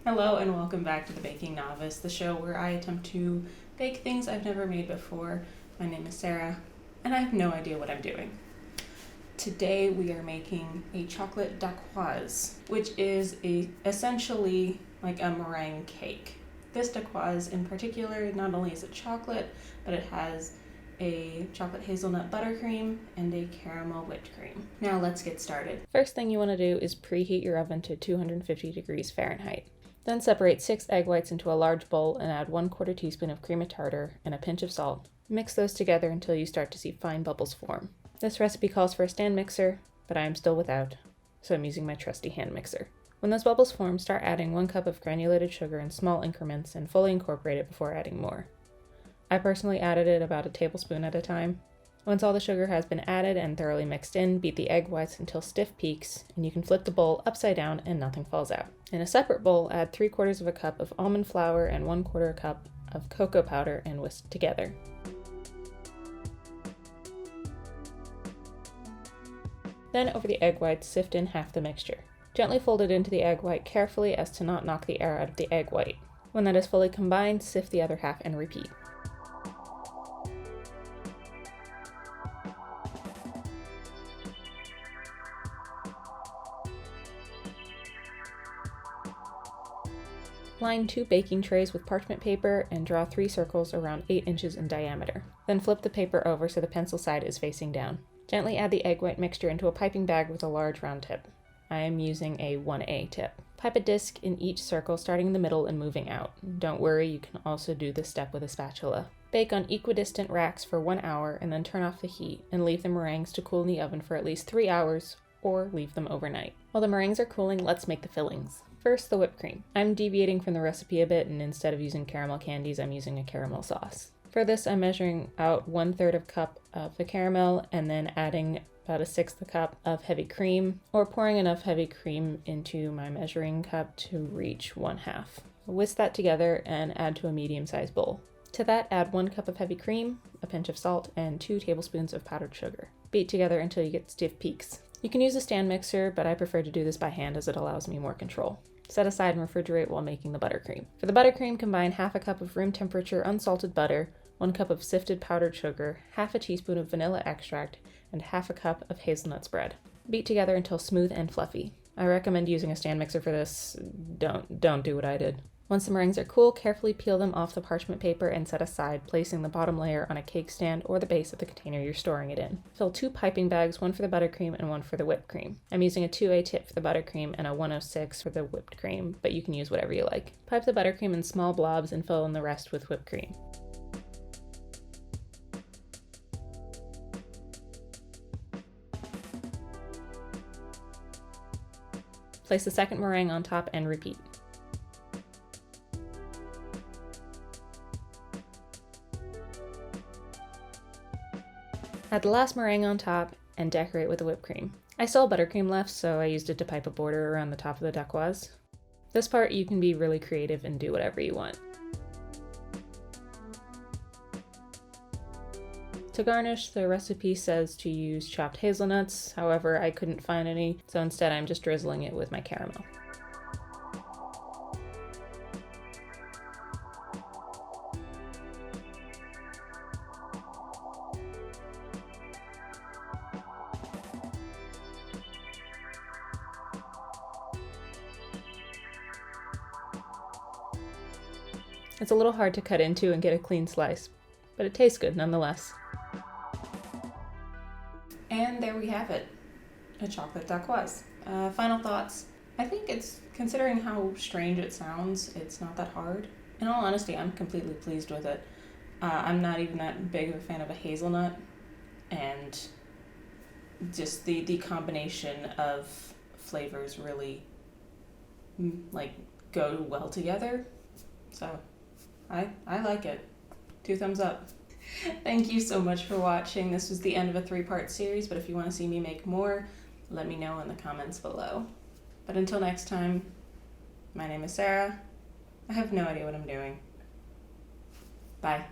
Hello and welcome back to the Baking Novice, the show where I attempt to bake things I've never made before. My name is Sarah, and I have no idea what I'm doing. Today we are making a chocolate Dacquoise, which is essentially like a meringue cake. This Dacquoise in particular, not only is it chocolate, but it has a chocolate hazelnut buttercream and a caramel whipped cream. Now let's get started. First thing you want to do is preheat your oven to 250 degrees Fahrenheit. Then separate 6 egg whites into a large bowl and add 1/4 teaspoon of cream of tartar and a pinch of salt. Mix those together until you start to see fine bubbles form. This recipe calls for a stand mixer, but I am still without, so I'm using my trusty hand mixer. When those bubbles form, start adding 1 cup of granulated sugar in small increments and fully incorporate it before adding more. I personally added it about a tablespoon at a time. Once all the sugar has been added and thoroughly mixed in, beat the egg whites until stiff peaks, and you can flip the bowl upside down and nothing falls out. In a separate bowl, add 3/4 of a cup of almond flour and 1/4 cup of cocoa powder and whisk together. Then over the egg whites, sift in half the mixture. Gently fold it into the egg white carefully as to not knock the air out of the egg white. When that is fully combined, sift the other half and repeat. Line 2 baking trays with parchment paper and draw 3 circles around 8 inches in diameter. Then flip the paper over so the pencil side is facing down. Gently add the egg white mixture into a piping bag with a large round tip. I am using a 1A tip. Pipe a disc in each circle starting in the middle and moving out. Don't worry, you can also do this step with a spatula. Bake on equidistant racks for 1 hour and then turn off the heat and leave the meringues to cool in the oven for at least 3 hours or leave them overnight. While the meringues are cooling, let's make the fillings. First, the whipped cream. I'm deviating from the recipe a bit, and instead of using caramel candies, I'm using a caramel sauce. For this, I'm measuring out 1/3 of a cup of the caramel and then adding about 1/6 cup of heavy cream, or pouring enough heavy cream into my measuring cup to reach 1/2. Whisk that together and add to a medium-sized bowl. To that, add 1 cup of heavy cream, a pinch of salt, and 2 tablespoons of powdered sugar. Beat together until you get stiff peaks. You can use a stand mixer, but I prefer to do this by hand as it allows me more control. Set aside and refrigerate while making the buttercream. For the buttercream, combine 1/2 cup of room temperature unsalted butter, 1 cup of sifted powdered sugar, 1/2 teaspoon of vanilla extract, and 1/2 cup of hazelnut spread. Beat together until smooth and fluffy. I recommend using a stand mixer for this. Don't do what I did. Once the meringues are cool, carefully peel them off the parchment paper and set aside, placing the bottom layer on a cake stand or the base of the container you're storing it in. Fill 2 piping bags, 1 for the buttercream and 1 for the whipped cream. I'm using a 2A tip for the buttercream and a 106 for the whipped cream, but you can use whatever you like. Pipe the buttercream in small blobs and fill in the rest with whipped cream. Place the second meringue on top and repeat. Add the last meringue on top and decorate with the whipped cream. I still have buttercream left, so I used it to pipe a border around the top of the Dacquoise. This part you can be really creative and do whatever you want. To garnish, the recipe says to use chopped hazelnuts, however I couldn't find any, so instead I'm just drizzling it with my caramel. It's a little hard to cut into and get a clean slice, but it tastes good nonetheless. And there we have it, a chocolate Dacquoise. Final thoughts. I think considering how strange it sounds, it's not that hard. In all honesty, I'm completely pleased with it. I'm not even that big of a fan of a hazelnut, and just the combination of flavors really go well together. So I like it. 2 thumbs up. Thank you so much for watching. This was the end of a 3-part series, but if you want to see me make more, let me know in the comments below. But until next time, my name is Sarah. I have no idea what I'm doing. Bye.